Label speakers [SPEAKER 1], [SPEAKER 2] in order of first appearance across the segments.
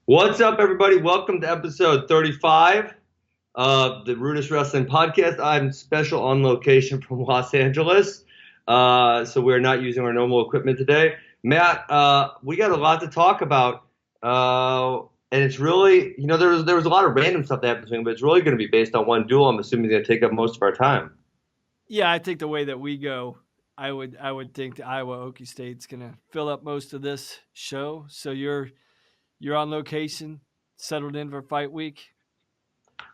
[SPEAKER 1] What's up, everybody? Welcome to episode 35 of the RUDIS Wrestling Podcast. I'm special on location from Los Angeles, so we're not using our normal equipment today. Matt, we got a lot to talk about, and it's really, there was a lot of random stuff that happened, but it's really going to be based on one duel. I'm assuming it's going to take up most of our time.
[SPEAKER 2] Yeah, I think the way that we go, I would think the Iowa Okie State's gonna fill up most of this show. So you're on location, settled in for fight week.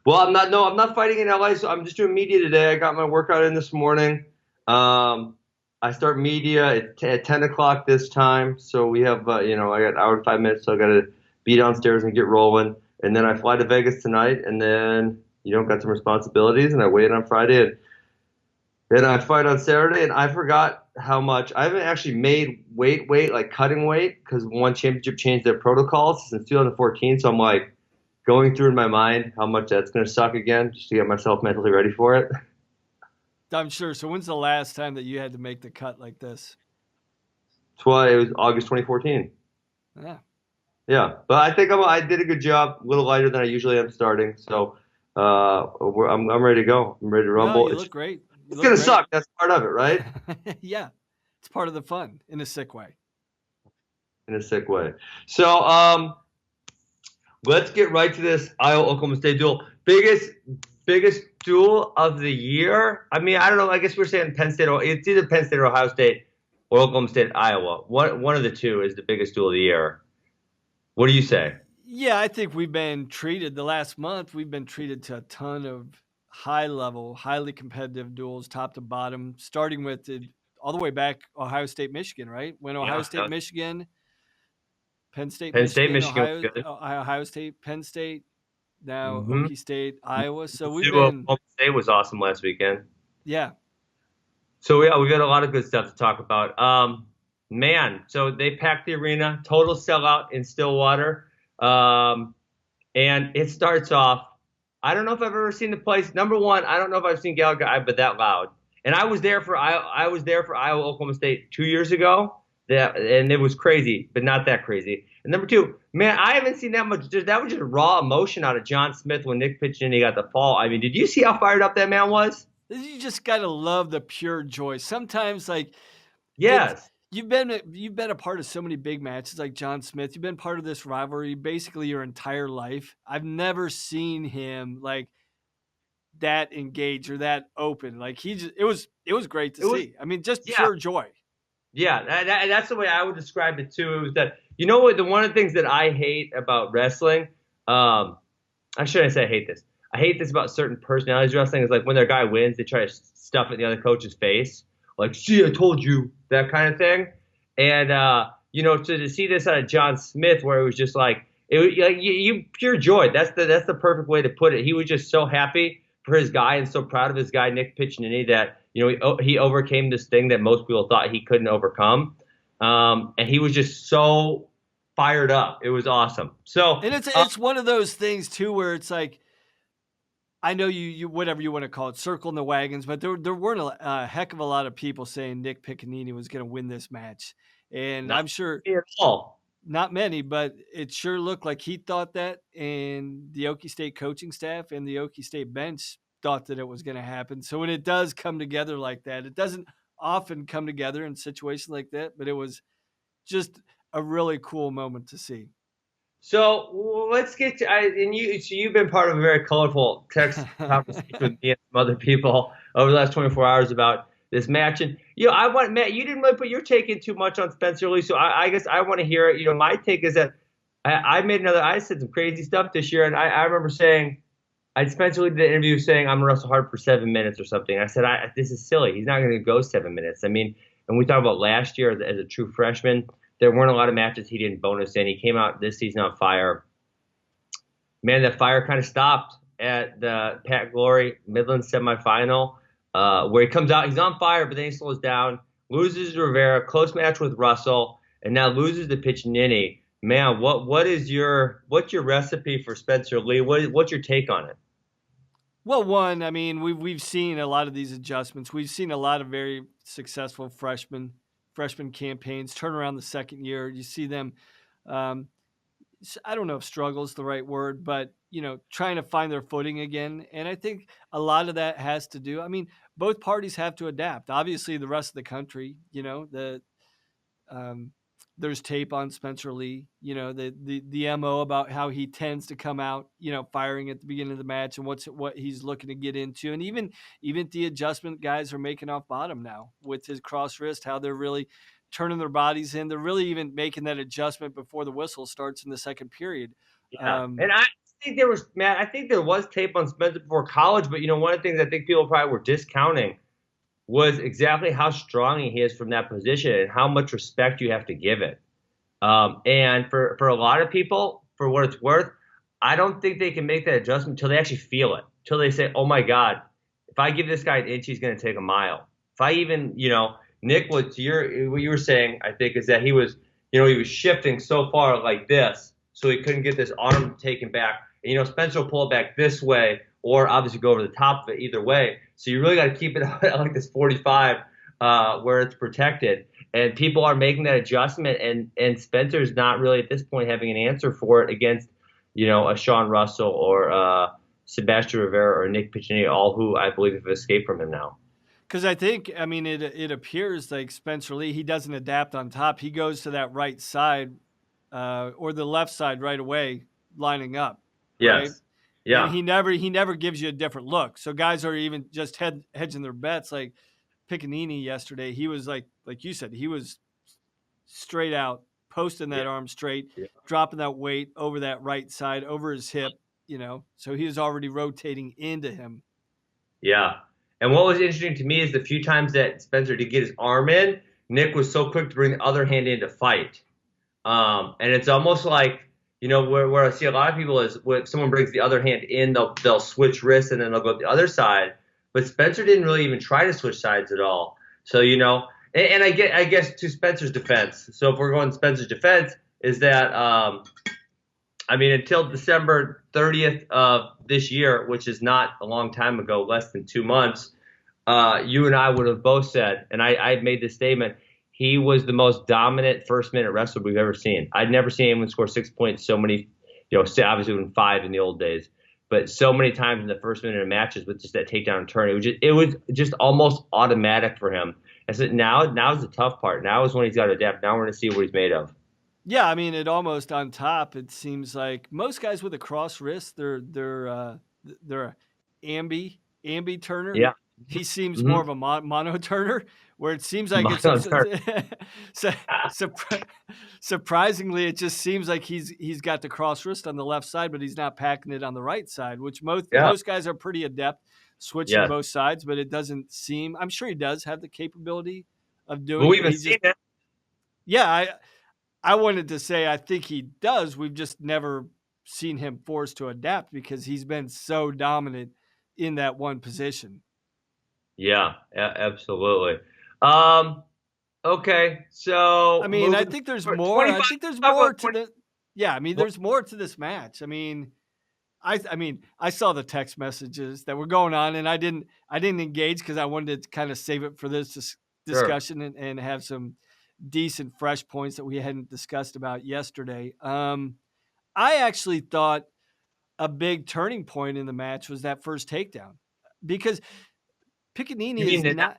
[SPEAKER 1] Well, I'm not fighting in LA, so I'm just doing media today. I got my workout in this morning. I start media at 10 o'clock this time, so we have, I got an hour and 5 minutes, so I got to be downstairs and get rolling. And then I fly to Vegas tonight, and then, got some responsibilities, and I wait on Friday, and then I fight on Saturday, and I forgot how much. I haven't actually made weight, like cutting weight, because one championship changed their protocols since 2014, so I'm like, going through in my mind how much that's going to suck again, just to get myself mentally ready for it.
[SPEAKER 2] I'm sure. So when's the last time that you had to make the cut like this?
[SPEAKER 1] That's why it was August 2014.
[SPEAKER 2] Yeah.
[SPEAKER 1] Yeah, but I think I did a good job, a little lighter than I usually am starting. So I'm ready to go. I'm ready to rumble.
[SPEAKER 2] No, you look great.
[SPEAKER 1] It's going to suck. That's part of it, right?
[SPEAKER 2] Yeah, it's part of the fun in a sick way.
[SPEAKER 1] In a sick way. So let's get right to this Iowa-Oklahoma State duel. Biggest duel of the year. I mean, I don't know. I guess we're saying Penn State. It's either Penn State or Ohio State or Oklahoma State, Iowa. One of the two is the biggest duel of the year. What do you say?
[SPEAKER 2] Yeah, I think we've been treated the last month. We've been treated to a ton of high level, highly competitive duels, top to bottom, starting with all the way back Ohio State, Michigan, right? When Ohio State, Michigan, Penn State, Michigan, Ohio State, Penn State, now Okie State, Iowa. So we've been.
[SPEAKER 1] Oklahoma State was awesome last weekend.
[SPEAKER 2] Yeah.
[SPEAKER 1] So yeah, we got a lot of good stuff to talk about. Man, so they packed the arena, total sellout in Stillwater, and it starts off. I don't know if I've ever seen the place. Number one, I don't know if I've seen Gallagher-Iba that loud. And I was there for Iowa Oklahoma State 2 years ago. And it was crazy, but not that crazy. And number two, man, I haven't seen that much. That was just raw emotion out of John Smith when Nick Piccininni got the fall. I mean, did you see how fired up that man was?
[SPEAKER 2] You just gotta love the pure joy. Sometimes, like,
[SPEAKER 1] yes,
[SPEAKER 2] you've been a part of so many big matches, like John Smith. You've been part of this rivalry basically your entire life. I've never seen him like that engaged or that open. Like it was great to see. I mean, just pure joy.
[SPEAKER 1] Yeah, that's the way I would describe it too. It was that, what, one of the things that I hate about wrestling, I shouldn't say I hate this. I hate this about certain personalities wrestling is like when their guy wins, they try to stuff it in the other coach's face. Like, see, I told you, that kind of thing. And, to see this out of John Smith where it was just like, you pure joy. That's the perfect way to put it. He was just so happy for his guy and so proud of his guy, Nick Piccininni, that, he overcame this thing that most people thought he couldn't overcome. And he was just so fired up. It was awesome. So,
[SPEAKER 2] and it's one of those things too, where it's like, I know you whatever you want to call it, circling the wagons, but there weren't a heck of a lot of people saying Nick Piccininni was going to win this match. And I'm sure not many, but it sure looked like he thought that, and the Okie State coaching staff and the Okie State bench thought that it was going to happen. So when it does come together like that, it doesn't often come together in situations like that, but it was just a really cool moment to see.
[SPEAKER 1] So let's get to you've been part of a very colorful text conversation with me and some other people over the last 24 hours about this match. And I want Matt, you didn't really put your take in too much on Spencer Lee, so I guess I want to hear it. My take is that I said some crazy stuff this year, and I remember saying Spencer Lee did an interview saying I'm gonna wrestle hard for 7 minutes or something. I said this is silly. He's not gonna go 7 minutes. I mean, and we talk about last year as a true freshman. There weren't a lot of matches he didn't bonus in. He came out this season on fire. Man, that fire kind of stopped at the Pat Glory Midland semifinal, where he comes out. He's on fire, but then he slows down, loses to Rivera, close match with Russell, and now loses to Piccininni. Man, what's your recipe for Spencer Lee? What's your take on it?
[SPEAKER 2] Well, one, I mean, we've seen a lot of these adjustments. We've seen a lot of very successful freshman campaigns turn around the second year. You see them I don't know if struggle is the right word, but trying to find their footing again. And I think a lot of that has to do. I mean, both parties have to adapt. Obviously, the rest of the country, um, there's tape on Spencer Lee, the MO about how he tends to come out, firing at the beginning of the match and what he's looking to get into. And even the adjustment guys are making off bottom now with his cross wrist, how they're really turning their bodies in. They're really even making that adjustment before the whistle starts in the second period.
[SPEAKER 1] Yeah. And I think there was, Matt, I think there was tape on Spencer before college, but one of the things I think people probably were discounting was exactly how strong he is from that position and how much respect you have to give it. And for a lot of people, for what it's worth, I don't think they can make that adjustment until they actually feel it, until they say, oh my God, if I give this guy an inch, he's going to take a mile. If I even, Nick, what you were saying, I think, is that he was shifting so far like this, so he couldn't get this arm taken back. And, Spencer will pull it back this way, or obviously go over the top of it either way. So you really got to keep it at like this 45 where it's protected. And people are making that adjustment, and Spencer's not really at this point having an answer for it against, a Sean Russell or Sebastian Rivera or Nick Piccininni, all who I believe have escaped from him now.
[SPEAKER 2] Because I think, it appears like Spencer Lee, he doesn't adapt on top. He goes to that right side or the left side right away, lining up.
[SPEAKER 1] Yes.
[SPEAKER 2] Right?
[SPEAKER 1] Yeah.
[SPEAKER 2] And he never gives you a different look. So guys are even just hedging their bets. Like Piccininni yesterday, he was like you said, he was straight out, posting that arm straight, dropping that weight over that right side, over his hip, so he was already rotating into him.
[SPEAKER 1] Yeah. And what was interesting to me is the few times that Spencer did get his arm in, Nick was so quick to bring the other hand in to fight. And it's almost like, where I see a lot of people is when someone brings the other hand in, they'll switch wrists and then they'll go to the other side. But Spencer didn't really even try to switch sides at all. So, and I guess to Spencer's defense. So if we're going to Spencer's defense, is that, until December 30th of this year, which is not a long time ago, less than 2 months, you and I would have both said, and I made this statement, he was the most dominant first-minute wrestler we've ever seen. I'd never seen anyone score 6 points so many, obviously when 5 in the old days, but so many times in the first minute of matches with just that takedown and turn. It was just almost automatic for him. And so now's the tough part. Now is when he's got to adapt. Now we're going to see what he's made of.
[SPEAKER 2] Yeah, it almost on top. It seems like most guys with a cross wrist, they're ambi turner.
[SPEAKER 1] Yeah.
[SPEAKER 2] He seems more of a mono turner, where it seems like surprisingly, it just seems like he's got the cross wrist on the left side, but he's not packing it on the right side, which most guys are pretty adept switching both sides, but it doesn't seem. I'm sure he does have the capability of doing.
[SPEAKER 1] But we've even seen that.
[SPEAKER 2] Yeah, I wanted to say I think he does. We've just never seen him forced to adapt because he's been so dominant in that one position.
[SPEAKER 1] Yeah, absolutely. Okay, so
[SPEAKER 2] I think there's more. I think there's more to the. Yeah, there's more to this match. I saw the text messages that were going on, and I didn't engage because I wanted to kind of save it for this discussion and have some decent fresh points that we hadn't discussed about yesterday. I actually thought a big turning point in the match was that first takedown, because Piccininni is not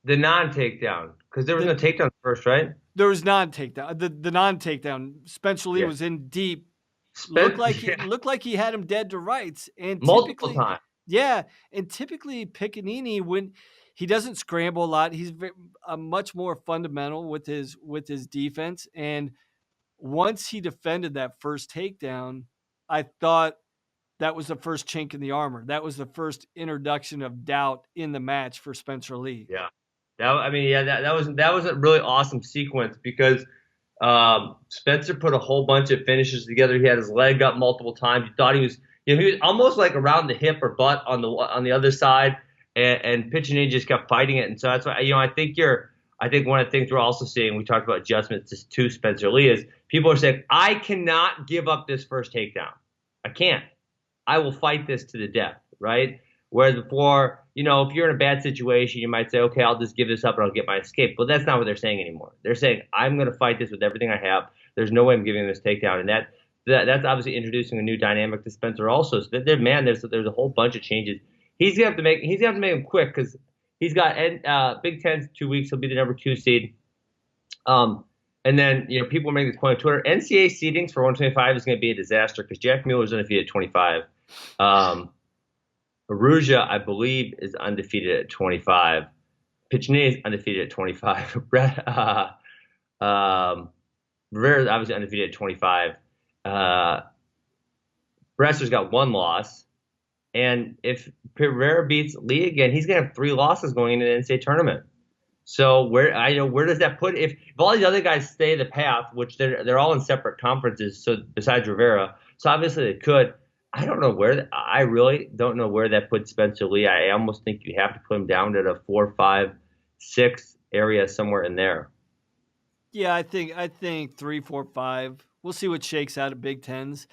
[SPEAKER 1] the non-takedown, because there was no takedown first, right?
[SPEAKER 2] There was non-takedown. The non-takedown. Spencer Lee was in deep. Looked like he had him dead to rights, and
[SPEAKER 1] multiple times.
[SPEAKER 2] Yeah, and typically Piccininni, when he doesn't scramble a lot, he's much more fundamental with his defense. And once he defended that first takedown, I thought that was the first chink in the armor. That was the first introduction of doubt in the match for Spencer Lee.
[SPEAKER 1] Yeah, that was a really awesome sequence because Spencer put a whole bunch of finishes together. He had his leg up multiple times. You thought he was almost like around the hip or butt on the other side, and Piccininni just kept fighting it. And so that's why I think one of the things we're also seeing, we talked about adjustments to Spencer Lee, is people are saying, I cannot give up this first takedown. I can't. I will fight this to the death, right? Whereas before, if you're in a bad situation, you might say, okay, I'll just give this up and I'll get my escape. But that's not what they're saying anymore. They're saying, I'm going to fight this with everything I have. There's no way I'm giving this takedown. And that's obviously introducing a new dynamic to Spencer also. So there's a whole bunch of changes. He's gonna have to make them quick because he's got Big Ten 2 weeks. He'll be the number 2 seed. And then people are making this point on Twitter. NCAA seedings for 125 is going to be a disaster because Jack Mueller's undefeated at 25. Aruja, I believe, is undefeated at 25. Piccininni is undefeated at 25. Rivera is obviously undefeated at 25. Bresser's got 1 loss. And if Rivera beats Lee again, he's going to have 3 losses going into the NCAA tournament. So where does that put if all these other guys stay the path, which they're all in separate conferences, so besides Rivera, so obviously they could. I really don't know where that puts Spencer Lee. I almost think you have to put him down at a 4, 5, 6 area somewhere in there.
[SPEAKER 2] Yeah, I think 3, 4, 5. We'll see what shakes out at Big Tens.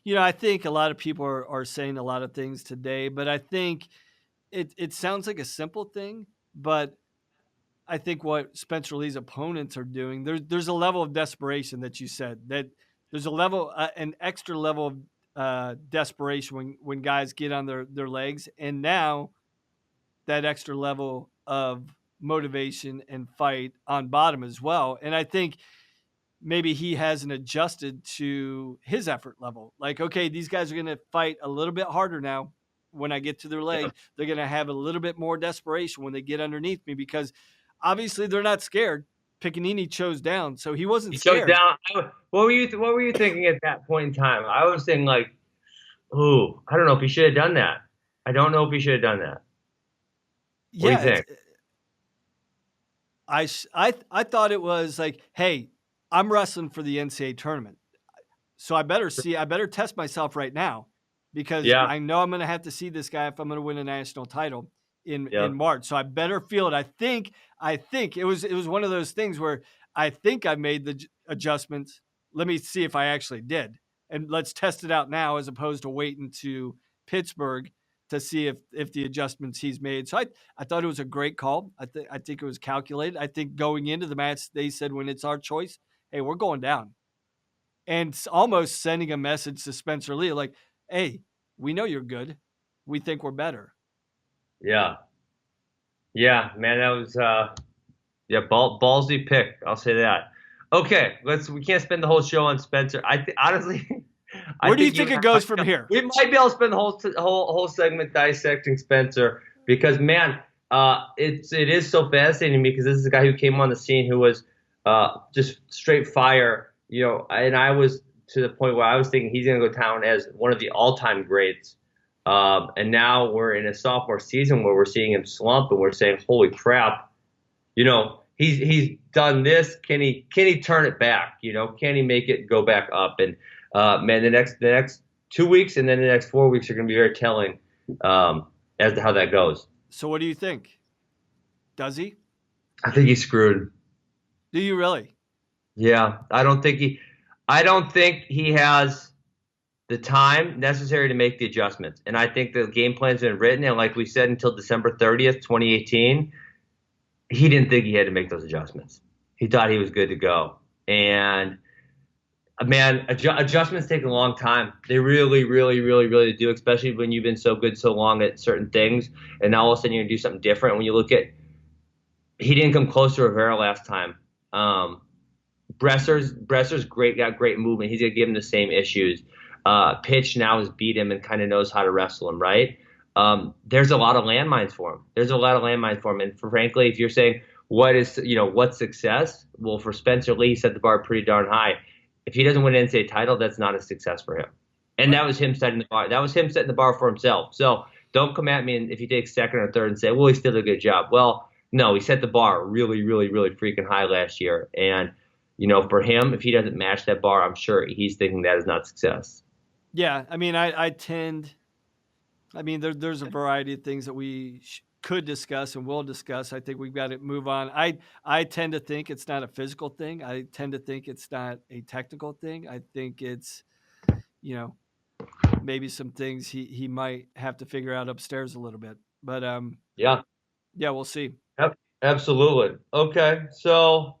[SPEAKER 2] I think a lot of people are saying a lot of things today, but I think it sounds like a simple thing, but I think what Spencer Lee's opponents are doing, there's a level of desperation that you said, that there's a level, an extra level of desperation when guys get on their legs. And now that extra level of motivation and fight on bottom as well. And I think maybe he hasn't adjusted to his effort level. Like, okay, these guys are going to fight a little bit harder now. When I get to their leg, they're going to have a little bit more desperation when they get underneath me because obviously they're not scared. Piccininni chose down, so he wasn't scared.
[SPEAKER 1] Chose down. What were you thinking at that point in time? I was thinking like, ooh, I don't know if he should have done that. I don't know if he should have done that. What do you think?
[SPEAKER 2] I thought it was like, hey, I'm wrestling for the NCAA tournament, so I better test myself right now because I know I'm going to have to see this guy if I'm going to win a national title in March. So I better feel it. I think it was one of those things where I think I made the adjustments. Let me see if I actually did, and let's test it out now as opposed to waiting to Pittsburgh to see if the adjustments he's made. So I thought it was a great call. I think it was calculated. I think going into the match, they said when it's our choice, hey, we're going down. And almost sending a message to Spencer Lee like, hey, we know you're good. We think we're better.
[SPEAKER 1] Yeah. Yeah, man, that was ballsy pick. I'll say that. Okay, we can't spend the whole show on Spencer. Honestly,
[SPEAKER 2] where do you think it goes from here?
[SPEAKER 1] We might be able to spend the whole segment dissecting Spencer because, man, it is so fascinating to me because this is a guy who came on the scene who was just straight fire, and I was to the point where I was thinking he's going to go down as one of the all-time greats. And now we're in a sophomore season where we're seeing him slump and we're saying, holy crap, he's done this. Can he turn it back? Can he make it go back up? And man, the next 2 weeks and then the next 4 weeks are going to be very telling as to how that goes.
[SPEAKER 2] So what do you think? Does he?
[SPEAKER 1] I think he's screwed.
[SPEAKER 2] Do you really?
[SPEAKER 1] Yeah, I don't think he has the time necessary to make the adjustments. And I think the game plan's been written, and like we said, until December 30th, 2018, he didn't think he had to make those adjustments. He thought he was good to go. And man, adjustments take a long time. They really, really, really, really do, especially when you've been so good so long at certain things, and now all of a sudden you're going to do something different. When you look at, he didn't come close to Rivera last time. Bresser's got great movement. He's going to give him the same issues. Pitch now has beat him and kind of knows how to wrestle him, right? There's a lot of landmines for him. And frankly, if you're saying what's success? Well, for Spencer Lee, he set the bar pretty darn high. If he doesn't win an NCAA title, that's not a success for him. And that was him setting the bar. That was him setting the bar for himself. So don't come at me if you take second or third and say, well, he still did a good job. Well, no, he set the bar really, really, really freaking high last year. And, for him, if he doesn't match that bar, I'm sure he's thinking that is not success.
[SPEAKER 2] Yeah, I mean, there's a variety of things that we could discuss and will discuss. I think we've got to move on. I tend to think it's not a physical thing. I tend to think it's not a technical thing. I think it's, maybe some things he might have to figure out upstairs a little bit. But yeah, we'll see.
[SPEAKER 1] Yep, absolutely. Okay, so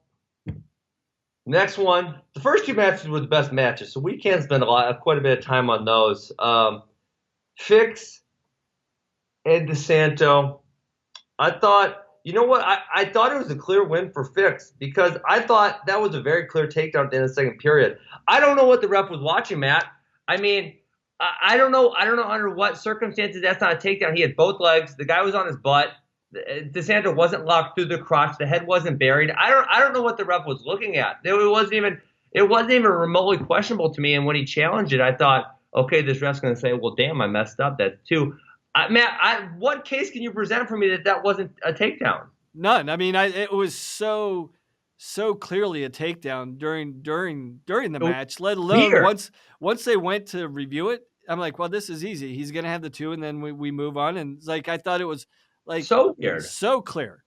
[SPEAKER 1] Next one. The first two matches were the best matches, so we can spend quite a bit of time on those. Fix and DeSanto. I thought, you know what? I thought it was a clear win for Fix because I thought that was a very clear takedown at the end of the second period. I don't know what the ref was watching, Matt. I mean, I don't know. I don't know under what circumstances that's not a takedown. He had both legs. The guy was on his butt. DeSanto wasn't locked through the crotch. The head wasn't buried. I don't know what the ref was looking at. It wasn't even remotely questionable to me. And when he challenged it, I thought, okay, this ref's going to say, well, damn, I messed up. That's two. Matt, what case can you present for me that wasn't a takedown?
[SPEAKER 2] None. I mean, it was so clearly a takedown during the match. Let alone once they went to review it, I'm like, well, this is easy. He's gonna have the two, and then we move on. And like I thought it was like
[SPEAKER 1] so weird,
[SPEAKER 2] so clear.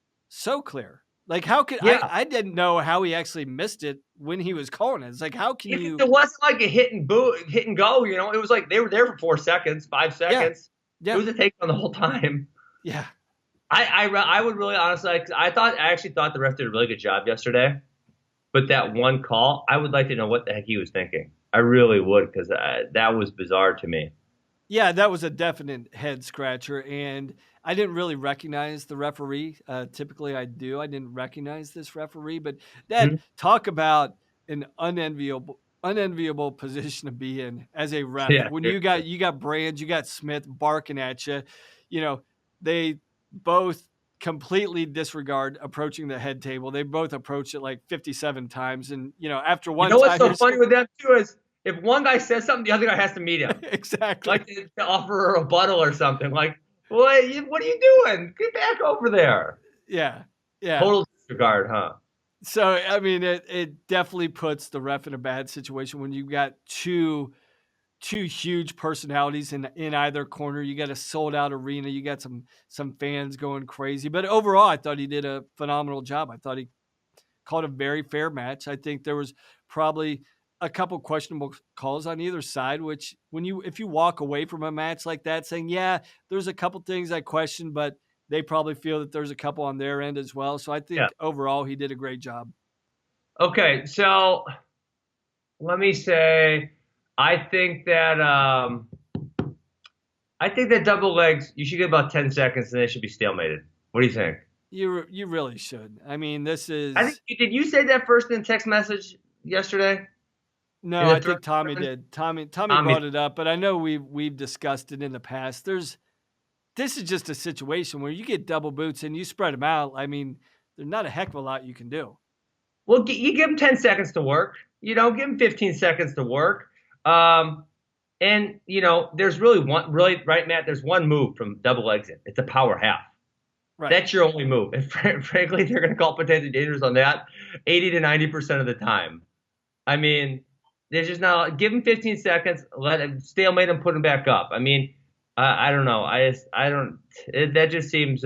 [SPEAKER 2] Like how could I didn't know how he actually missed it when he was calling it. It's like how can you?
[SPEAKER 1] It wasn't like a hit and go. You know, it was like they were there for 4 seconds, 5 seconds. Yeah. It was a takedown the whole time.
[SPEAKER 2] Yeah.
[SPEAKER 1] I would really honestly, I actually thought the ref did a really good job yesterday, but that one call, I would like to know what the heck he was thinking. I really would, because that was bizarre to me.
[SPEAKER 2] Yeah, that was a definite head scratcher, and I didn't really recognize the referee. Typically, I do. I didn't recognize this referee, but talk about an unenviable position to be in as a ref.
[SPEAKER 1] Yeah,
[SPEAKER 2] when you got Brands, you got Smith barking at you. You know, they both completely disregard approaching the head table. They both approach it like 57 times. And, after one time.
[SPEAKER 1] What's so funny with them, too, is if one guy says something, the other guy has to meet him.
[SPEAKER 2] Exactly.
[SPEAKER 1] Like to offer a rebuttal or something. Like, what are you doing? Get back over there.
[SPEAKER 2] Yeah.
[SPEAKER 1] Total disregard, huh?
[SPEAKER 2] So, I mean, it definitely puts the ref in a bad situation when you got two huge personalities in either corner. You got a sold out arena. You got some fans going crazy. But overall, I thought he did a phenomenal job. I thought he called a very fair match. I think there was probably a couple questionable calls on either side, which if you walk away from a match like that saying, yeah, there's a couple things I question, but they probably feel that there's a couple on their end as well. So I think overall he did a great job.
[SPEAKER 1] Okay, so let me say, I think that double legs, you should get about 10 seconds and they should be stalemated. What do you think?
[SPEAKER 2] You really should. I mean, this is.
[SPEAKER 1] I think did you say that first in the text message yesterday?
[SPEAKER 2] No, I think Tommy did. Tommy brought it up, but I know we've discussed it in the past. This is just a situation where you get double boots and you spread them out. I mean, there's not a heck of a lot you can do.
[SPEAKER 1] Well, you give them 10 seconds to work. Give them 15 seconds to work. And there's right, Matt, there's one move from double legs in. It's a power half. Right. That's your only move. And frankly, they're going to call potentially dangerous on that 80 to 90% of the time. I mean, there's just not. Give them 15 seconds, let him stalemate him, put him back up. I mean, I don't know. That just seems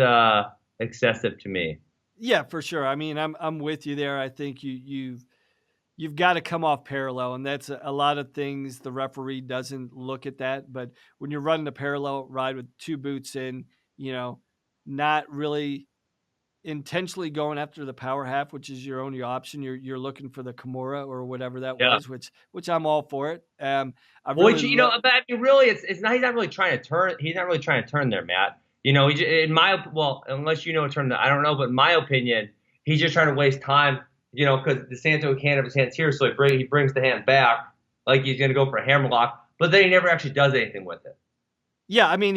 [SPEAKER 1] excessive to me.
[SPEAKER 2] Yeah, for sure. I mean, I'm with you there. I think you've got to come off parallel, and that's a lot of things. The referee doesn't look at that, but when you're running a parallel ride with two boots in, not really intentionally going after the power half, which is your only option. You're looking for the Kimura or whatever that was, which I'm all for it. But I
[SPEAKER 1] mean, really, it's not. He's not really trying to turn. He's not really trying to turn there, Matt. Unless a term that I don't know, but in my opinion, he's just trying to waste time. Because DeSanto can't have his hands here, so he brings the hand back like he's going to go for a hammerlock, but then he never actually does anything with it.
[SPEAKER 2] Yeah, I mean,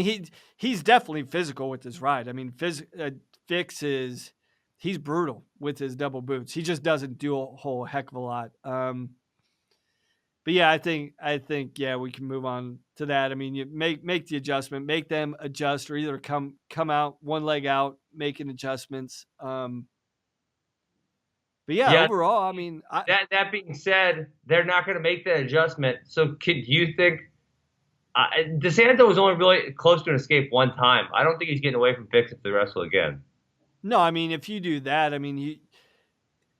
[SPEAKER 2] he's definitely physical with his ride. I mean, Fix he's brutal with his double boots. He just doesn't do a whole heck of a lot. But yeah, I think we can move on to that. I mean, you make the adjustment, make them adjust, or either come out one leg out, making adjustments. But yeah, overall, I mean,
[SPEAKER 1] that being said, they're not going to make that adjustment. So, do you think DeSanto was only really close to an escape one time? I don't think he's getting away from Fix if they wrestle again.
[SPEAKER 2] No, I mean, if you do that, I mean,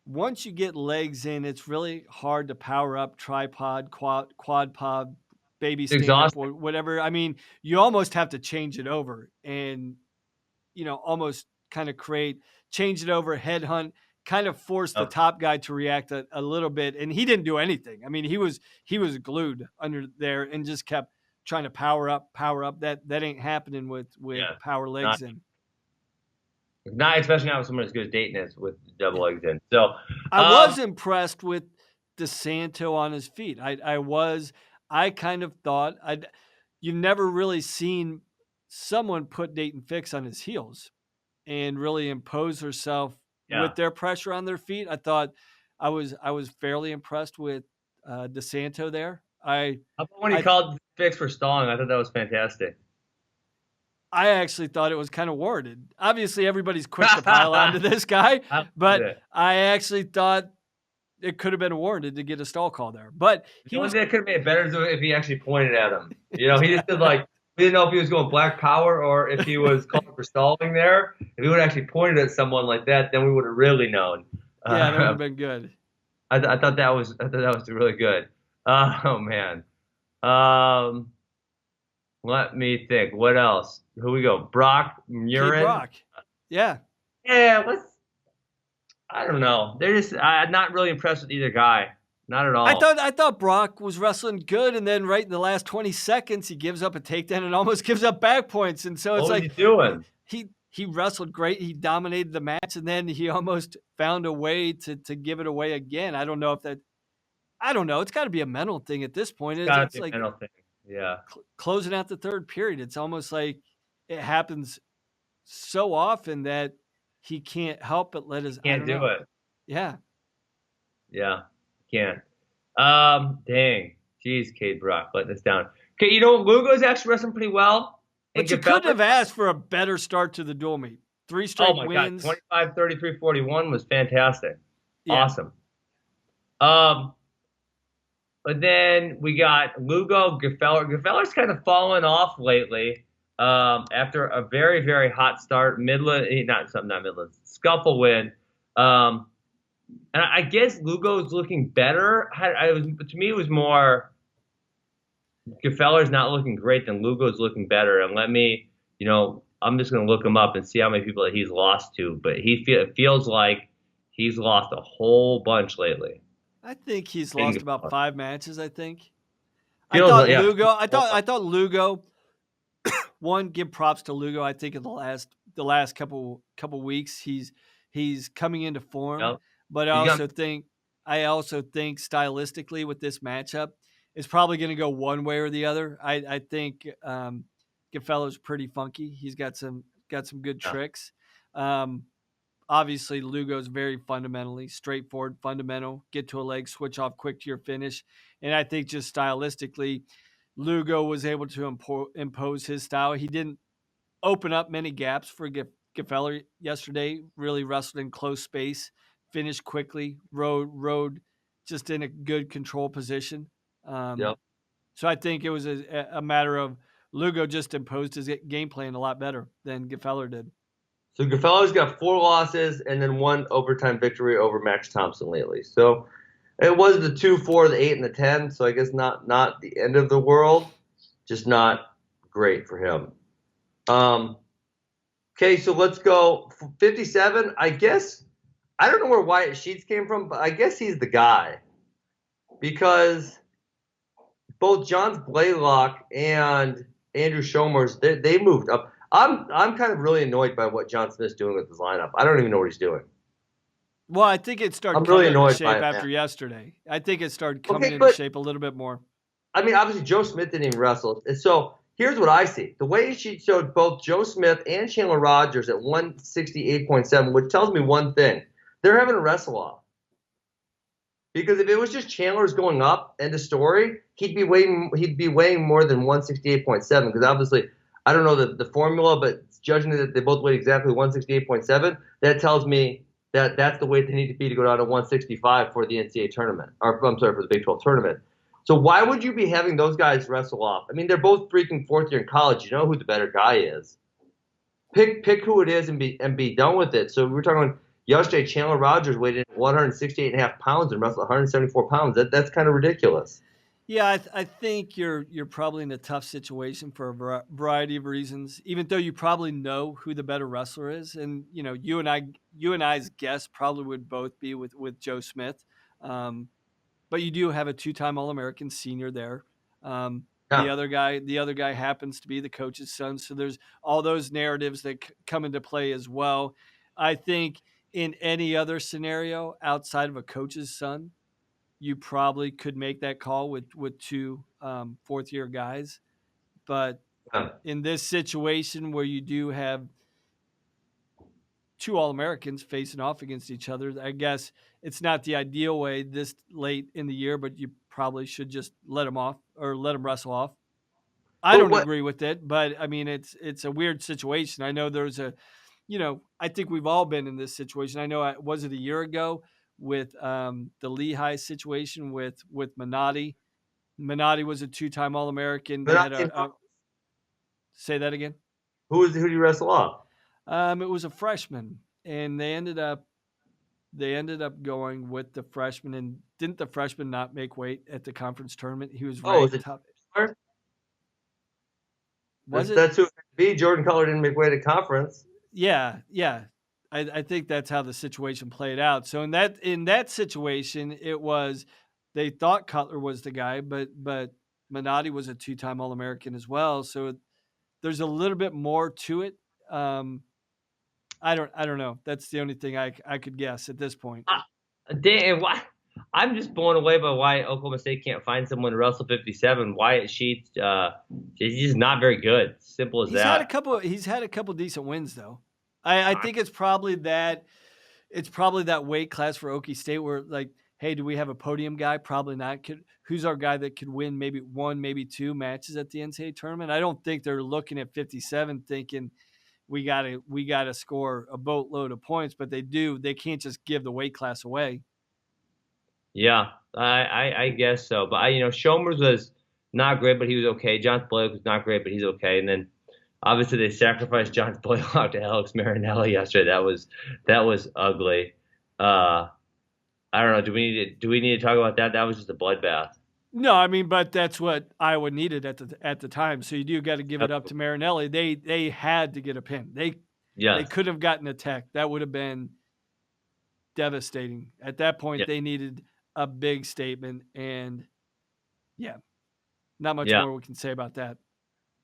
[SPEAKER 2] once you get legs in, it's really hard to power up tripod, quad pod, baby stand up, or whatever. I mean, you almost have to change it over and, almost kind of change it over, headhunt, kind of forced the top guy to react a little bit, and he didn't do anything. I mean, he was glued under there and just kept trying to power up. That ain't happening with power legs in.
[SPEAKER 1] Not especially not with someone as good as Daton is with double legs in. So
[SPEAKER 2] I was impressed with DeSanto on his feet. I kind of thought you've never really seen someone put Daton Fix on his heels and really impose herself with their pressure on their feet. I thought I was fairly impressed with DeSanto there.
[SPEAKER 1] How about when he called Fix for stalling? I thought that was fantastic.
[SPEAKER 2] I actually thought it was kind of warranted. Obviously, everybody's quick to pile on to this guy, but I actually thought it could have been warranted to get a stall call there. But
[SPEAKER 1] that could have made it better if he actually pointed at him. He just did we didn't know if he was going black power or if he was calling for stalling there. If he would have actually pointed at someone like that, then we would have really known.
[SPEAKER 2] Yeah, that would have been good.
[SPEAKER 1] I thought that was really good. Oh man. Let me think. What else? Who we go? Brock, Murin.
[SPEAKER 2] Brock. Yeah.
[SPEAKER 1] Yeah. I don't know. They're just. I'm not really impressed with either guy. Not at all.
[SPEAKER 2] I thought Brock was wrestling good, and then right in the last 20 seconds, he gives up a takedown and almost gives up back points. And so it's
[SPEAKER 1] what was he doing?
[SPEAKER 2] He wrestled great. He dominated the match, and then he almost found a way to give it away again. I don't know. It's got to be a mental thing at this point.
[SPEAKER 1] It's like a mental thing. Yeah.
[SPEAKER 2] Closing out the third period, it's almost like it happens so often that he can't help but let his.
[SPEAKER 1] Can't do it.
[SPEAKER 2] Yeah.
[SPEAKER 1] Yeah. Can't. Dang. Jeez, Cade Brock letting us down. Okay, Lugo's actually wrestling pretty well.
[SPEAKER 2] But you couldn't have asked for a better start to the dual meet. 3 straight wins.
[SPEAKER 1] God. 25, 33, 41 was fantastic. Yeah. Awesome. But then we got Lugo, Gfeller. Gfeller's kind of fallen off lately after a very, very hot start. Scuffle win. And I guess Lugo's looking better. To me, it was more Gfeller's not looking great than Lugo's looking better. And I'm just going to look him up and see how many people that he's lost to. But it feels like he's lost a whole bunch lately.
[SPEAKER 2] I think he's lost about 5 matches. I thought Lugo. One, give props to Lugo. I think in the last couple weeks, he's coming into form. Yep. But I also think stylistically with this matchup, it's probably going to go one way or the other. I think Gfeller's pretty funky. He's got some good tricks. Obviously, Lugo's very fundamentally straightforward, fundamental, get to a leg, switch off quick to your finish. And I think just stylistically, Lugo was able to impose his style. He didn't open up many gaps for Gfeller yesterday, really wrestled in close space, finished quickly, rode just in a good control position. So I think it was a matter of Lugo just imposed his game plan a lot better than Gfeller did.
[SPEAKER 1] So Gfeller's got 4 losses and then 1 overtime victory over Max Thompson lately. So it was the 2, 4, the 8, and the 10. So I guess not the end of the world, just not great for him. Okay, so let's go 57. I guess I don't know where Wyatt Sheets came from, but I guess he's the guy because both John Blaylock and Andrew Shomers they moved up. I'm kind of really annoyed by what John Smith's doing with his lineup. I don't even know what he's doing.
[SPEAKER 2] Well, I think it started coming into shape after yesterday. I think it started coming into shape a little bit more.
[SPEAKER 1] I mean, obviously, Joe Smith didn't even wrestle. And so here's what I see. The way she showed both Joe Smith and Chandler Rogers at 168.7, which tells me one thing. They're having a wrestle-off. Because if it was just Chandler's going up, end of story, he'd be weighing more than 168.7 because obviously – I don't know the formula, but judging that they both weighed exactly 168.7, that tells me that that's the weight they need to be to go down to 165 for the NCAA tournament. Or I'm sorry, for the Big 12 tournament. So why would you be having those guys wrestle off? I mean, they're both freaking 4th year in college. You know who the better guy is. Pick who it is and be done with it. So we were talking about yesterday, Chandler Rogers weighed in 168.5 pounds and wrestled 174 pounds. That's kind of ridiculous.
[SPEAKER 2] Yeah, I think you're probably in a tough situation for a variety of reasons, even though you probably know who the better wrestler is. And, you and I you and I's guess probably would both be with Joe Smith. But you do have a two-time All-American senior there. The
[SPEAKER 1] Yeah.
[SPEAKER 2] other guy happens to be the coach's son. So there's all those narratives that come into play as well. I think in any other scenario outside of a coach's son, you probably could make that call with two fourth-year guys. But
[SPEAKER 1] Yeah.
[SPEAKER 2] in this situation where you do have two All-Americans facing off against each other, I guess it's not the ideal way this late in the year, but you probably should just let them off or let them wrestle off. I
[SPEAKER 1] But
[SPEAKER 2] don't
[SPEAKER 1] what?
[SPEAKER 2] agree with it, but I mean, it's a weird situation. I know there's I think we've all been in this situation. I know, was it a year ago with the Lehigh situation with Minotti? Minotti was a two-time All-American. They had say that again.
[SPEAKER 1] Who did you wrestle off?
[SPEAKER 2] It was a freshman, and they ended up going with the freshman. And didn't the freshman not make weight at the conference tournament? He was
[SPEAKER 1] Oh, is
[SPEAKER 2] ranked
[SPEAKER 1] it
[SPEAKER 2] top.
[SPEAKER 1] Chandler?
[SPEAKER 2] Was it?
[SPEAKER 1] That's who it could be. Jordan Cutler didn't make way to conference.
[SPEAKER 2] Yeah. I think that's how the situation played out. So in that situation, it was they thought Cutler was the guy, but Minotti was a two-time All-American as well. So there's a little bit more to it. I don't know. That's the only thing I could guess at this point.
[SPEAKER 1] Dan, why? I'm just blown away by why Oklahoma State can't find someone to wrestle 57. Wyatt Sheets, he's just not very good. Simple as that.
[SPEAKER 2] He's had a couple decent wins though. I think it's probably that weight class for Okie State where like, hey, do we have a podium guy? Probably not. Who's our guy that could win maybe one, maybe two matches at the NCAA tournament? I don't think they're looking at 57 thinking we gotta score a boatload of points, but they do. They can't just give the weight class away.
[SPEAKER 1] Yeah, I guess so. But Shomers was not great, but he was okay. John Blake was not great, but he's okay. And then obviously they sacrificed John Blake out to Alex Marinelli yesterday. That was ugly. I don't know. Do we need to talk about that? That was just a bloodbath.
[SPEAKER 2] No, I mean, but that's what Iowa needed at the time. So you do got to give it up to Marinelli. They had to get a pin. They could have gotten a tech. That would have been devastating. At that point, they needed a big statement, and not much more we can say about that.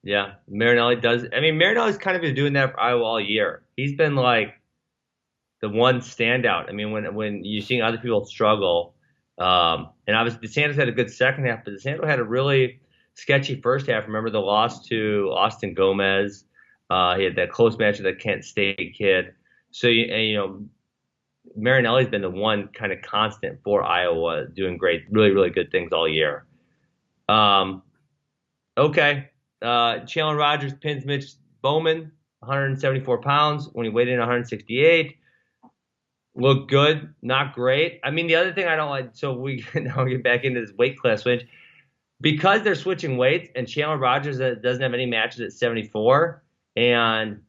[SPEAKER 1] Yeah, Marinelli does. I mean, Marinelli's kind of been doing that for Iowa all year. He's been like the one standout. I mean, when you're seeing other people struggle. And obviously DeSanto had a good second half, but DeSanto had a really sketchy first half. Remember the loss to Austin Gomez? He had that close match with that Kent State kid. So Marinelli's been the one kind of constant for Iowa, doing great, really, really good things all year. Okay. Chandler Rogers pins Mitch Bowman, 174 pounds when he weighed in 168. Look good, not great. I mean, the other thing I don't like, so we now get back into this weight class switch. Because they're switching weights and Chandler Rogers doesn't have any matches at 74 and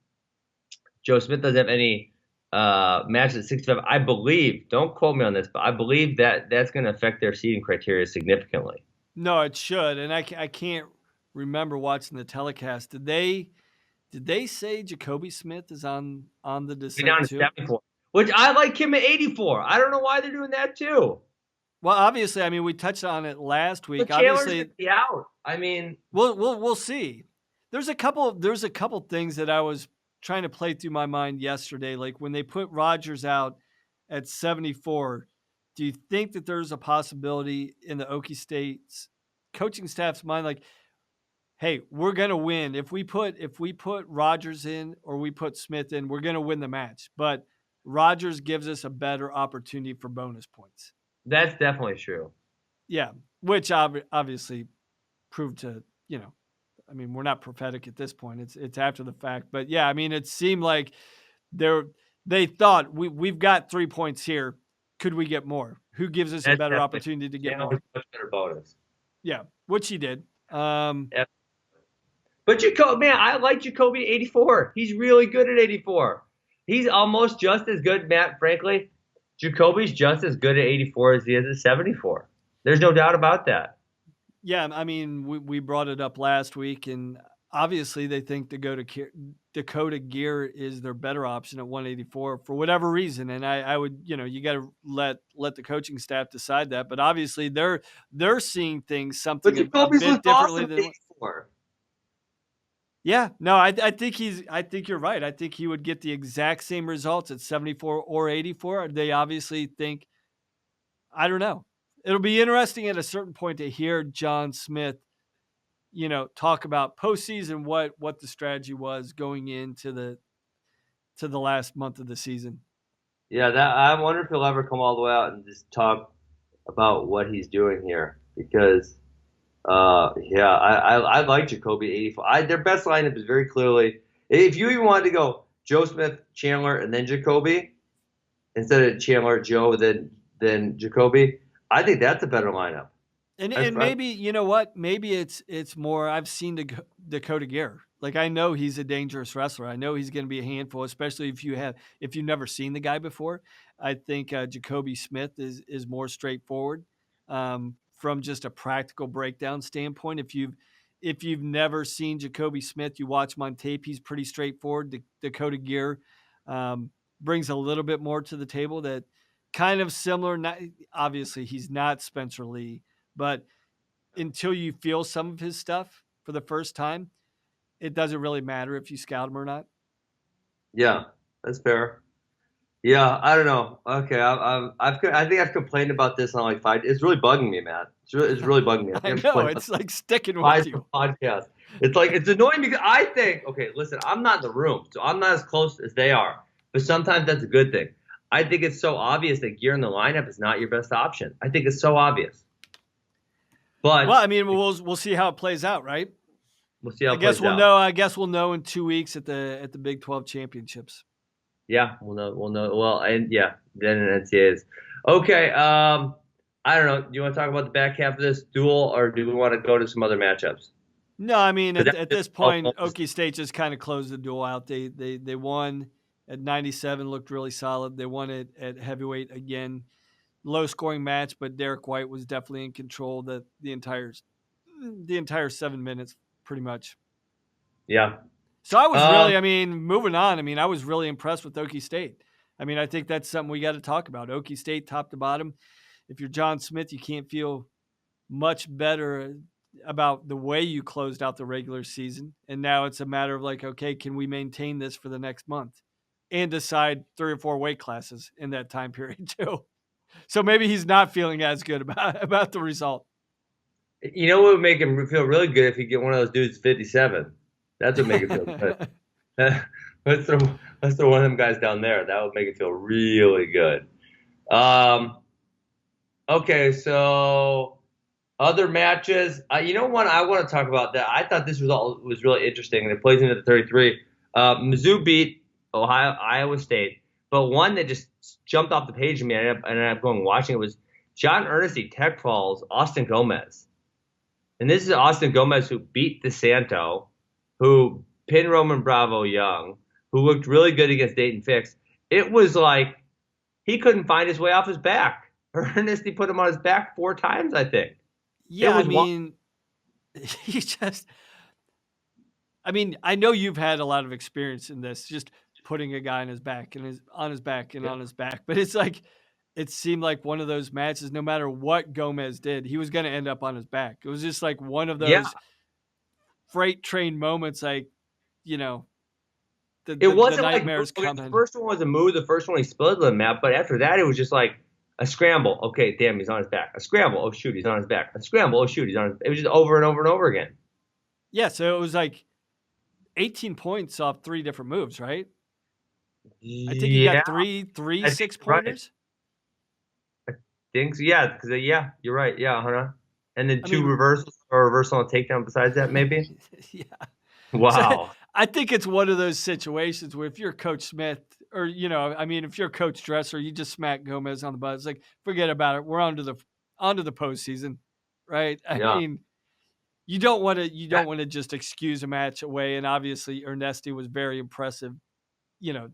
[SPEAKER 1] Joe Smith doesn't have any matches at 65, I believe, don't quote me on this, but I believe that that's going to affect their seeding criteria significantly.
[SPEAKER 2] No, it should. And I can't remember watching the telecast. Did they say Jacoby Smith is on the descent
[SPEAKER 1] down to 74. Which I like him at 84. I don't know why they're doing that too.
[SPEAKER 2] Well, obviously, I mean, we touched on it last week.
[SPEAKER 1] But Chandler's gonna be out. I mean,
[SPEAKER 2] we'll see. There's a couple things that I was trying to play through my mind yesterday. Like when they put Rogers out at 74, do you think that there's a possibility in the Okie State's coaching staff's mind, like, hey, we're gonna win if we put Rogers in or we put Smith in, we're gonna win the match, but Rogers gives us a better opportunity for bonus points.
[SPEAKER 1] That's definitely true.
[SPEAKER 2] Yeah, which obviously proved to, I mean, we're not prophetic at this point. It's after the fact. But, yeah, I mean, it seemed like they thought we've got 3 points here. Could we get more? Who gives us a better opportunity to get more?
[SPEAKER 1] Much better bonus.
[SPEAKER 2] Yeah, which he did.
[SPEAKER 1] But Jacoby, man, I like Jacoby at 84. He's really good at 84. He's almost just as good, Matt, frankly. Jacoby's just as good at 84 as he is at 74. There's no doubt about that.
[SPEAKER 2] Yeah, I mean, we brought it up last week, and obviously they think Dakota Gear is their better option at 184 for whatever reason. And I would, you got to let the coaching staff decide that. But obviously they're seeing things
[SPEAKER 1] But
[SPEAKER 2] something a
[SPEAKER 1] Jacoby's
[SPEAKER 2] bit
[SPEAKER 1] looked
[SPEAKER 2] differently
[SPEAKER 1] awesome at
[SPEAKER 2] than.
[SPEAKER 1] 84.
[SPEAKER 2] Yeah, no, I think I think you're right. I think he would get the exact same results at 74 or 84. They obviously think, I don't know. It'll be interesting at a certain point to hear John Smith, talk about postseason, what the strategy was going into the last month of the season.
[SPEAKER 1] Yeah, that I wonder if he'll ever come all the way out and just talk about what he's doing here because yeah, I like Jacoby 84. Their best lineup is very clearly if you even wanted to go Joe Smith, Chandler, and then Jacoby instead of Chandler, Joe, then Jacoby. I think that's a better lineup.
[SPEAKER 2] And maybe you know what? Maybe it's more. I've seen Dakota Gear. Like I know he's a dangerous wrestler. I know he's going to be a handful, especially if you've never seen the guy before. I think Jacoby Smith is more straightforward from just a practical breakdown standpoint. If you've never seen Jacoby Smith, you watch him on tape. He's pretty straightforward. Dakota Gear brings a little bit more to the table. That kind of similar. Not, obviously, he's not Spencer Lee. But until you feel some of his stuff for the first time, it doesn't really matter if you scout him or not.
[SPEAKER 1] Yeah, that's fair. Yeah, I don't know. Okay, I think I've complained about this on like 5. It's really bugging me, man. It's really bugging me.
[SPEAKER 2] I know it's like sticking with you.
[SPEAKER 1] Podcast. It's like it's annoying because I think okay, listen, I'm not in the room, so I'm not as close as they are. But sometimes that's a good thing. I think it's so obvious that gear in the lineup is not your best option. I think it's so obvious. But
[SPEAKER 2] well, I mean, we'll see how it plays out, right?
[SPEAKER 1] We'll see how
[SPEAKER 2] I guess we'll know. I guess we'll know in 2 weeks at the Big 12 championships.
[SPEAKER 1] Yeah, we'll know. We'll know. Well, and yeah, then in NCAAs. Okay. I don't know. Do you want to talk about the back half of this duel, or do we want to go to some other matchups?
[SPEAKER 2] No, I mean at this point, Okie State just kind of closed the duel out. They won at 97, looked really solid. They won it at heavyweight again. Low scoring match, but Derek White was definitely in control the entire 7 minutes, pretty much.
[SPEAKER 1] Yeah.
[SPEAKER 2] So I was really, I mean, moving on. I mean, I was really impressed with Okie State. I mean, I think that's something we got to talk about. Okie State, top to bottom. If you're John Smith, you can't feel much better about the way you closed out the regular season. And now it's a matter of like, okay, can we maintain this for the next month and decide 3 or 4 weight classes in that time period too? So maybe he's not feeling as good about the result.
[SPEAKER 1] You know what would make him feel really good if he get one of those dudes 57. That's what make him feel good. let's throw one of them guys down there. That would make it feel really good. Okay, so other matches. You know what I want to talk about that I thought this was really interesting, and it plays into the 33. Mizzou beat Iowa State, but one that just jumped off the page to me, and I ended up going watching it was John Ernesti tech falls Austin Gomez. And this is Austin Gomez who beat DeSanto, who pinned Roman Bravo Young, who looked really good against Daton Fix. It was like he couldn't find his way off his back. Ernesti put him on his back 4 times, I think.
[SPEAKER 2] Yeah, I mean, he just – I mean, I know you've had a lot of experience in this, just putting a guy on his back and on his back. But it's like it seemed like one of those matches, no matter what Gomez did, he was going to end up on his back. It was just like one of those freight train moments, like, you know, the nightmares coming.
[SPEAKER 1] The first one was a move. The first one he split the map. But after that, it was just like a scramble. Okay, damn, he's on his back. A scramble. Oh, shoot, he's on his back. A scramble. Oh, shoot, he's on his back. It was just over and over and over again.
[SPEAKER 2] Yeah, so it was like 18 points off 3 different moves, right? I think he got three 6-pointers.
[SPEAKER 1] I think so. Yeah, because you're right. Yeah, and then 2 reversals or a reversal and a takedown besides that, maybe.
[SPEAKER 2] Yeah.
[SPEAKER 1] Wow.
[SPEAKER 2] So I think it's one of those situations where if you're Coach Smith, or if you're Coach Dresser, you just smack Gomez on the butt. It's like, forget about it. We're on to the postseason, right? I mean, you don't want to just excuse a match away. And obviously, Ernesti was very impressive,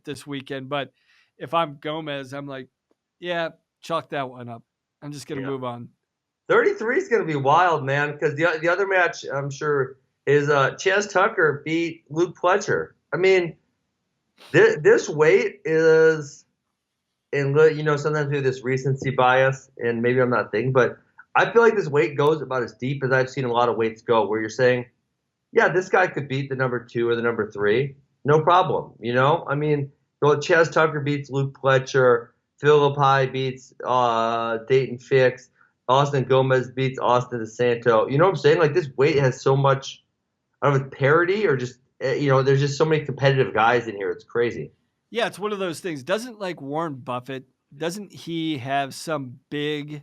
[SPEAKER 2] this weekend. But if I'm Gomez, I'm like, yeah, chalk that one up. I'm just going to move on.
[SPEAKER 1] 33 is going to be wild, man, because the other match, I'm sure is Chaz Tucker beat Luke Pletcher. I mean, this weight is, and sometimes we have this recency bias, and maybe I'm not thinking, but I feel like this weight goes about as deep as I've seen a lot of weights go, where you're saying, yeah, this guy could beat the number 2 or the number 3, no problem. I mean, Chaz Tucker beats Luke Pletcher, Philippi beats Daton Fix, Austin Gomez beats Austin DeSanto. You know what I'm saying? Like, this weight has so much, I don't know if it's parity or just, there's just so many competitive guys in here. It's crazy.
[SPEAKER 2] Yeah, it's one of those things. Doesn't like Warren Buffett, doesn't he have some big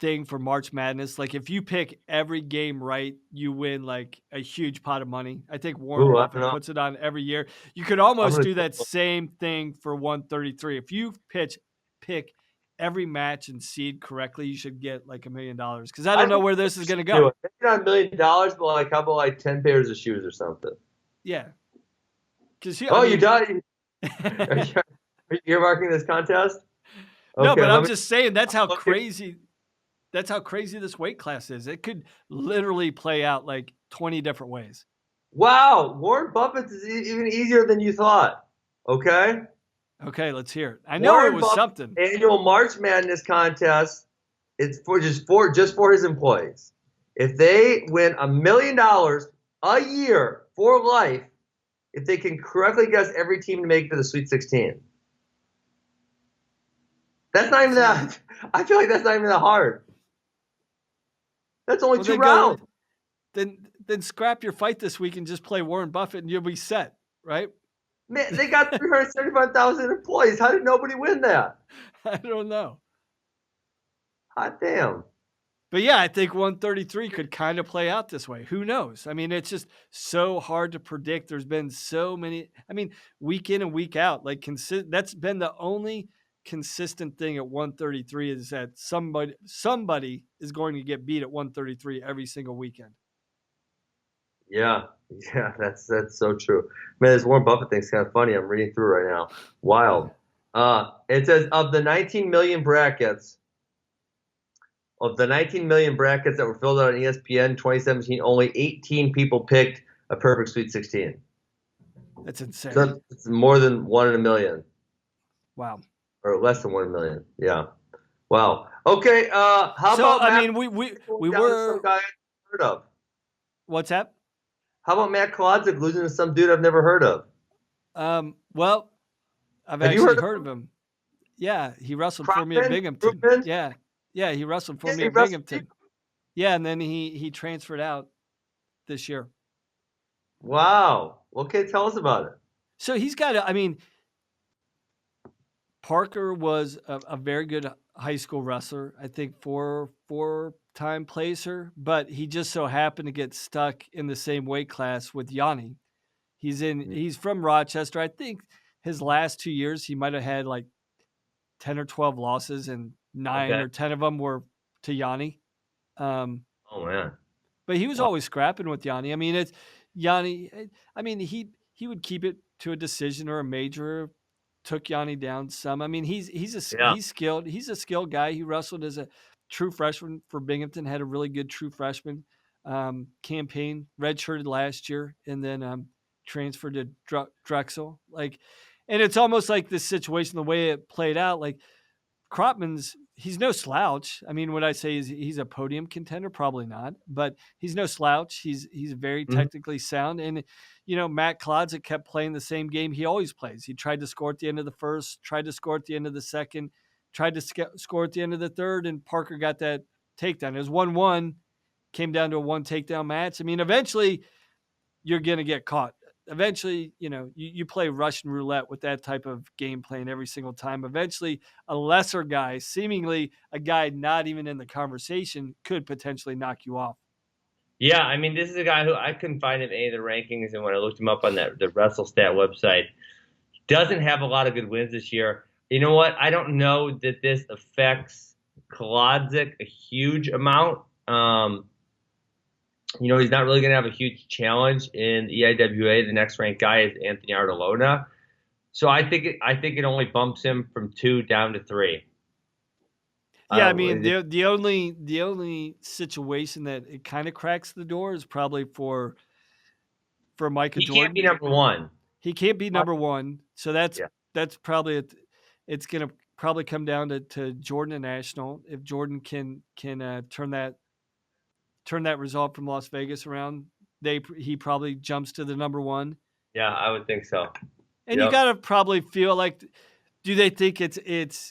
[SPEAKER 2] thing for March Madness? Like, if you pick every game right, you win like a huge pot of money. I think Warren Buffett puts it on every year. You could almost do that same thing for 133. If you pick every match and seed correctly, you should get like $1 million. Because I don't know where this is going to go.
[SPEAKER 1] Maybe not $1 million, but like, how about like 10 pairs of shoes or something?
[SPEAKER 2] Yeah.
[SPEAKER 1] You died. You're marking this contest?
[SPEAKER 2] Okay, no, but I'm just saying that's how crazy. That's how crazy this weight class is. It could literally play out like 20 different ways.
[SPEAKER 1] Wow, Warren Buffett's is even easier than you thought. Okay.
[SPEAKER 2] Okay, let's hear it. I know Warren it was something.
[SPEAKER 1] Annual March Madness contest. It's for his employees. If they win $1 million a year for life, if they can correctly guess every team to make it to the Sweet 16. That's not even that. I feel like that's not even that hard. That's only 2 rounds.
[SPEAKER 2] Then scrap your fight this week and just play Warren Buffett and you'll be set, right?
[SPEAKER 1] Man, they got 375,000 employees. How did nobody win that?
[SPEAKER 2] I don't know.
[SPEAKER 1] Hot damn.
[SPEAKER 2] But yeah, I think 133 could kind of play out this way. Who knows? I mean, it's just so hard to predict. There's been so many. I mean, week in and week out, like that's been the only consistent thing at 133 is that somebody is going to get beat at 133 every single weekend.
[SPEAKER 1] Yeah, that's so true. Man, this Warren Buffett thing's kind of funny. I'm reading through right now. Wild. It says of the 19 million brackets that were filled out on ESPN 2017, only 18 people picked a perfect Sweet 16.
[SPEAKER 2] That's insane.
[SPEAKER 1] So it's more than 1 in a million.
[SPEAKER 2] Wow.
[SPEAKER 1] Or less than 1 in a million. Yeah. Wow. Okay. How about
[SPEAKER 2] Matt? I mean, we were
[SPEAKER 1] some guy I've heard of.
[SPEAKER 2] What's that?
[SPEAKER 1] How about Matt Kolodzik losing to some dude I've never heard of?
[SPEAKER 2] Well, I've actually heard of him. Yeah, he wrestled for me at Binghamton. Yeah, he wrestled for me at Binghamton. Yeah, and then he transferred out this year.
[SPEAKER 1] Wow. Okay, tell us about it.
[SPEAKER 2] So he's got I mean, Parker was a very good high school wrestler. I think four-time placer, but he just so happened to get stuck in the same weight class with Yianni. He's from Rochester. I think his last 2 years he might have had like 10 or 12 losses, and 9 or 10 of them were to Yianni.
[SPEAKER 1] Oh man!
[SPEAKER 2] But he was always scrapping with Yianni. I mean, it's Yianni. I mean, he would keep it to a decision or a major. Took Yianni down some. I mean, he's skilled. He's a skilled guy. He wrestled as a true freshman for Binghamton. Had a really good true freshman campaign. Redshirted last year, and then transferred to Drexel. And it's almost like this situation, the way it played out. Like Cropman's, he's no slouch. I mean, what I say is he's a podium contender, probably not, but he's no slouch. He's very technically sound, and Matt Kolodzik kept playing the same game he always plays. He tried to score at the end of the first, tried to score at the end of the second, tried to score at the end of the third, and Parker got that takedown. It was 1-1, came down to a 1 takedown match. I mean, eventually you're going to get caught. Eventually, you play Russian roulette with that type of game plan every single time. Eventually, a lesser guy, seemingly a guy not even in the conversation, could potentially knock you off.
[SPEAKER 1] Yeah, I mean, this is a guy who I couldn't find in any of the rankings, and when I looked him up on the WrestleStat website, he doesn't have a lot of good wins this year. You know what? I don't know that this affects Kolodzik a huge amount. He's not really going to have a huge challenge in the EIWA. The next ranked guy is Anthony Artolona. So I think it only bumps him from 2 down to 3.
[SPEAKER 2] Yeah, I mean the only situation that it kind of cracks the door is probably for Micah
[SPEAKER 1] he can't be
[SPEAKER 2] Jordan.
[SPEAKER 1] number one.
[SPEAKER 2] He can't be number one, so that's
[SPEAKER 1] Yeah.
[SPEAKER 2] probably it's going to probably come down to Jordan and National. If Jordan can turn that result from Las Vegas around, he probably jumps to the number one.
[SPEAKER 1] Yeah, I would think so.
[SPEAKER 2] And you got to probably feel like, do they think it's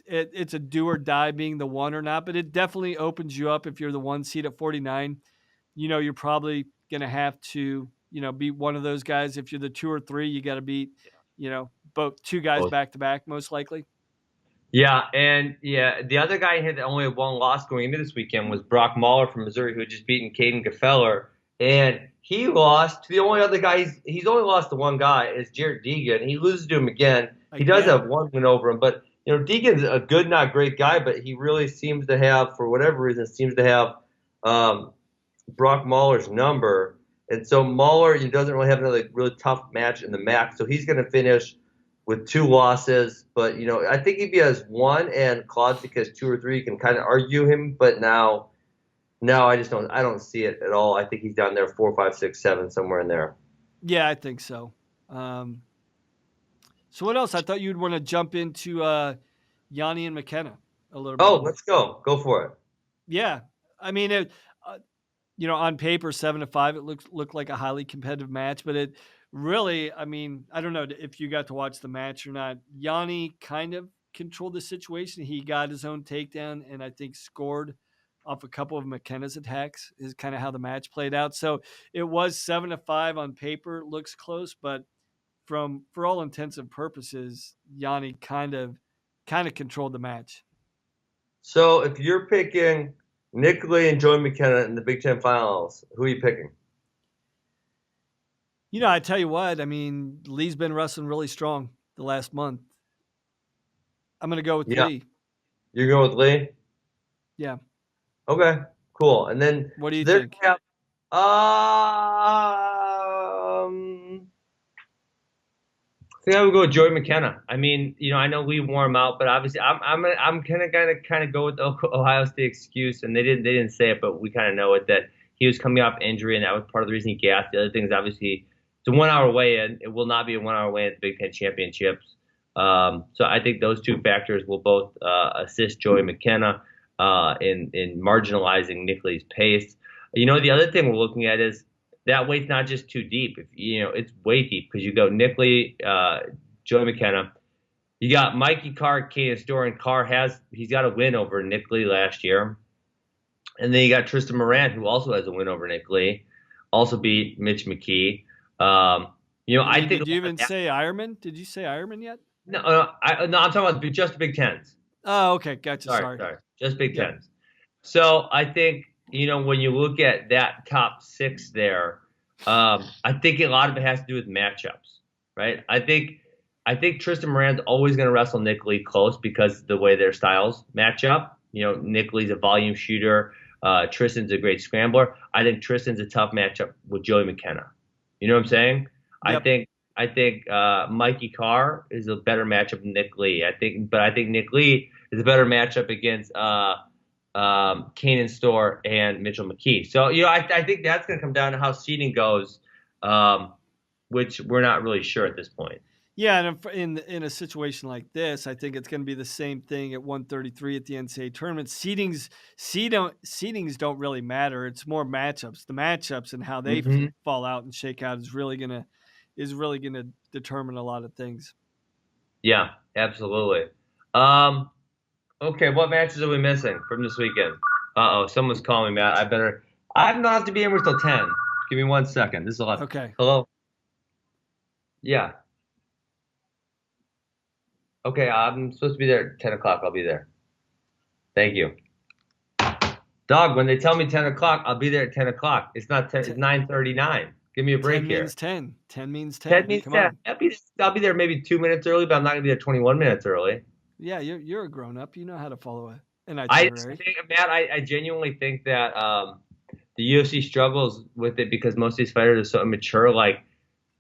[SPEAKER 2] a do or die being the one or not? But it definitely opens you up if you're the one seed at 49. You're probably going to have to, beat one of those guys. If you're the 2 or 3, you got to beat, both two guys back to back, most likely.
[SPEAKER 1] Yeah, and the other guy had only had one loss going into this weekend was Brock Mahler from Missouri, who had just beaten Kaden Gfeller, and he lost to the only other guy. He's only lost to one guy, is Jarrett Deegan. He loses to him again. He does have one win over him, but Deegan's a good, not great guy, but he really seems to have, for whatever reason, Brock Mahler's number, and so Mahler doesn't really have another really tough match in the MAC, so he's going to finish with 2 losses, but I think if he has 1 and Klodzik has 2 or 3, you can kind of argue him. But now I don't see it at all. I think he's down there 4, 5, 6, 7, somewhere in there.
[SPEAKER 2] Yeah, I think so. So what else? I thought you'd want to jump into Yianni and McKenna a little bit.
[SPEAKER 1] Oh, let's go. Go for it.
[SPEAKER 2] Yeah, I mean, on paper 7-5, it looked like a highly competitive match, but it really, I mean, I don't know if you got to watch the match or not. Yianni kind of controlled the situation. He got his own takedown and I think scored off a couple of McKenna's attacks is kind of how the match played out. So it was 7-5 on paper. Looks close, but for all intents and purposes, Yianni kind of controlled the match.
[SPEAKER 1] So if you're picking Nick Lee and Joey McKenna in the Big Ten Finals, who are you picking?
[SPEAKER 2] I tell you what, I mean, Lee's been wrestling really strong the last month. I'm going to go with Lee.
[SPEAKER 1] You're going with Lee?
[SPEAKER 2] Yeah.
[SPEAKER 1] Okay, cool. And then
[SPEAKER 2] what do you think?
[SPEAKER 1] I think I would go with Joey McKenna. I mean, I know Lee wore him out, but obviously I'm gonna go with the Ohio State excuse, and they didn't say it, but we kind of know it, that he was coming off injury, and that was part of the reason he gassed. The other thing is obviously it's a 1-hour weigh-in. It will not be a 1-hour weigh-in at the Big Ten Championships. So I think those two factors will both assist Joey McKenna in marginalizing Nick Lee's pace. The other thing we're looking at is that weight's not just too deep. It's way deep because you go Nick Lee, Joey McKenna. You got Mikey Carr, Kaden Store, and he's got a win over Nick Lee last year. And then you got Tristan Moran, who also has a win over Nick Lee, also beat Mitch McKee. I think.
[SPEAKER 2] Did you even say Ironman? Did you say Ironman yet?
[SPEAKER 1] No, I'm talking about just Big Tens.
[SPEAKER 2] Oh, okay, gotcha.
[SPEAKER 1] Sorry. Just Big Tens. So I think when you look at that top 6 there, I think a lot of it has to do with matchups, right? I think Tristan Moran's always going to wrestle Nick Lee close because of the way their styles match up. Nick Lee's a volume shooter. Tristan's a great scrambler. I think Tristan's a tough matchup with Joey McKenna. You know what I'm saying? Yep. I think Mikey Carr is a better matchup than Nick Lee. I think Nick Lee is a better matchup against Kaden Store and Mitchell McKee. So I think that's going to come down to how seeding goes, which we're not really sure at this point.
[SPEAKER 2] Yeah, and in a situation like this, I think it's going to be the same thing at 133 at the NCAA tournament. Seedings don't really matter. It's more matchups. The matchups and how they fall out and shake out is really going to determine a lot of things.
[SPEAKER 1] Yeah, absolutely. Okay, what matches are we missing from this weekend? Someone's calling me, Matt. I don't have to be in here till 10. Give me 1 second. This is 11.
[SPEAKER 2] Okay.
[SPEAKER 1] Hello? Yeah. Okay, I'm supposed to be there at 10 o'clock. I'll be there. Thank you. Dog, when they tell me 10 o'clock, I'll be there at 10 o'clock. It's not 10. It's 9:39. Give me a break
[SPEAKER 2] 10
[SPEAKER 1] here.
[SPEAKER 2] Means 10. 10 means 10.
[SPEAKER 1] 10 means 10. I'll be there maybe 2 minutes early, but I'm not going to be there 21 minutes early.
[SPEAKER 2] Yeah, you're a grown-up. You know how to follow an itinerary.
[SPEAKER 1] Matt, I genuinely think that the UFC struggles with it because most of these fighters are so immature. Like,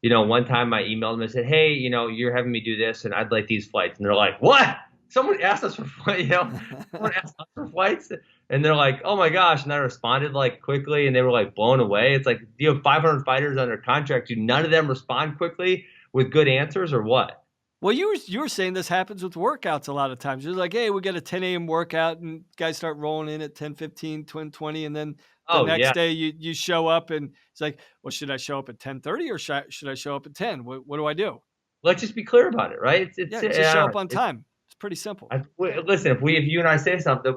[SPEAKER 1] one time I emailed them and said, hey, you're having me do this, and I'd like these fights. And they're like, what? someone asked us for someone asked us for flights, and they're like, "Oh my gosh!" And I responded like quickly, and they were like blown away. It's like you have 500 fighters under contract. Do none of them respond quickly with good answers, or what?
[SPEAKER 2] Well, you were saying this happens with workouts a lot of times. You're like, hey, we got a 10 a.m. workout, and guys start rolling in at 10:15, 10:20, and then the
[SPEAKER 1] Oh
[SPEAKER 2] next
[SPEAKER 1] yeah.
[SPEAKER 2] day you show up, and it's like, well, should I show up at 10:30 or should I show up at 10? What do I do?
[SPEAKER 1] Let's just be clear about it, right?
[SPEAKER 2] Yeah, just show up on time. It's pretty simple.
[SPEAKER 1] Listen, if you and I say something,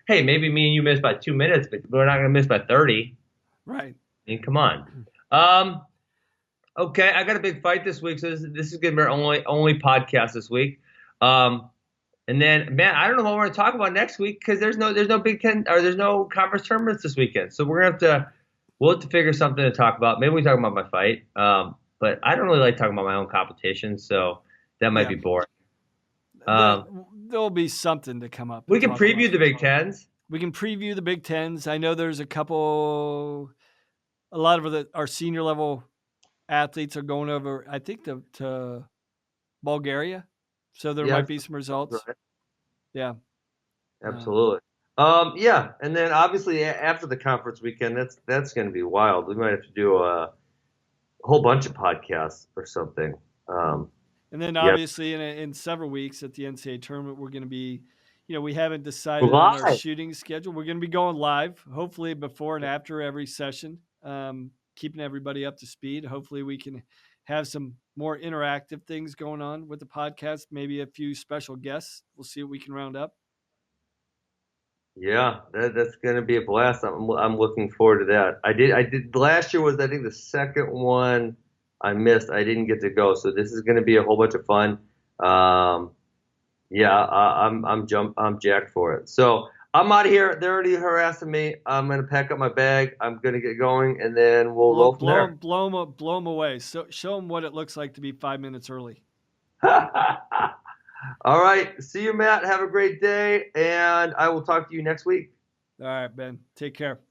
[SPEAKER 1] hey, maybe me and you miss by 2 minutes, but we're not going to miss by 30.
[SPEAKER 2] Right.
[SPEAKER 1] I mean, come on. Okay, I got a big fight this week, so this is going to be our only podcast this week. And then, man, I don't know what we're going to talk about next week because there's no Big Ten or there's no conference tournaments this weekend. So we'll have to figure something to talk about. Maybe we talk about my fight. But I don't really like talking about my own competition, so that might be boring.
[SPEAKER 2] There'll be something to come up.
[SPEAKER 1] We can preview the Big Tens.
[SPEAKER 2] We can preview the Big Tens. I know there's a lot of our senior level athletes are going over, I think, to Bulgaria. So there might be some results. Right. Yeah.
[SPEAKER 1] Absolutely. Yeah. And then obviously after the conference weekend, that's going to be wild. We might have to do a whole bunch of podcasts or something.
[SPEAKER 2] And then obviously in several weeks at the NCAA tournament, we're going to be, we haven't decided on our shooting schedule. We're going to be going live, hopefully before and after every session, keeping everybody up to speed. Hopefully we can have some more interactive things going on with the podcast, maybe a few special guests. We'll see what we can round up.
[SPEAKER 1] Yeah, that's going to be a blast. I'm looking forward to that. I did last year was, I think, the second one I missed. I didn't get to go. So this is going to be a whole bunch of fun. I'm jacked for it. So I'm out of here. They're already harassing me. I'm going to pack up my bag. I'm going to get going, and then we'll roll from there.
[SPEAKER 2] Blow them away. So show them what it looks like to be 5 minutes early.
[SPEAKER 1] All right. See you, Matt. Have a great day, and I will talk to you next week.
[SPEAKER 2] All right, Ben. Take care.